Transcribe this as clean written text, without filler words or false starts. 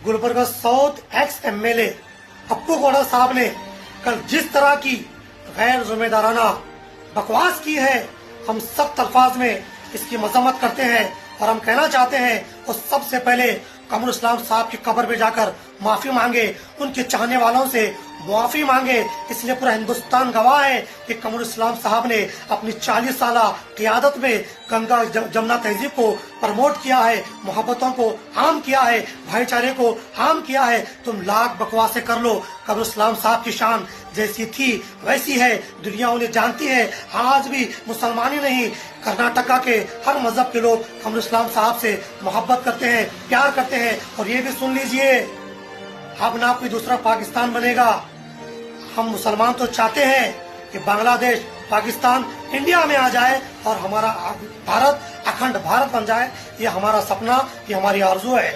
Gulbarga south ex MLA Appu Gowda साहब ने कल जिस तरह की गैर जिम्मेदाराना बकवास की है, हम सख्त अल्फाज में इसकी मजम्मत करते हैं और हम कहना चाहते हैं और सबसे पहले कमरुल इस्लाम साहब की कब्र पे जाकर माफी मांगे, उनके चाहने वालों से माफी मांगे। इसलिए पूरा हिंदुस्तान गवाह है कि कमरुल इस्लाम साहब ने अपनी 40 साल क़ियादत में गंगा जमुना तहजीब को प्रमोट किया है, मोहब्बतों को आम किया है, भाईचारे को आम किया है। तुम लाख बकवासें कर लो, कमरुल इस्लाम साहब की शान जैसी थी वैसी है, दुनिया उन्हें जानती है। आज भी मुसलमान ही नहीं, कर्नाटका के हर मजहब के लोग कमरुल इस्लाम साहब से मोहब्बत करते हैं, प्यार करते हैं। और ये भी सुन लीजिए, अब ना कोई दूसरा पाकिस्तान बनेगा। हम मुसलमान तो चाहते हैं कि बांग्लादेश, पाकिस्तान इंडिया में आ जाए और हमारा भारत अखंड भारत बन जाए। ये हमारा सपना, ये हमारी आरज़ू है।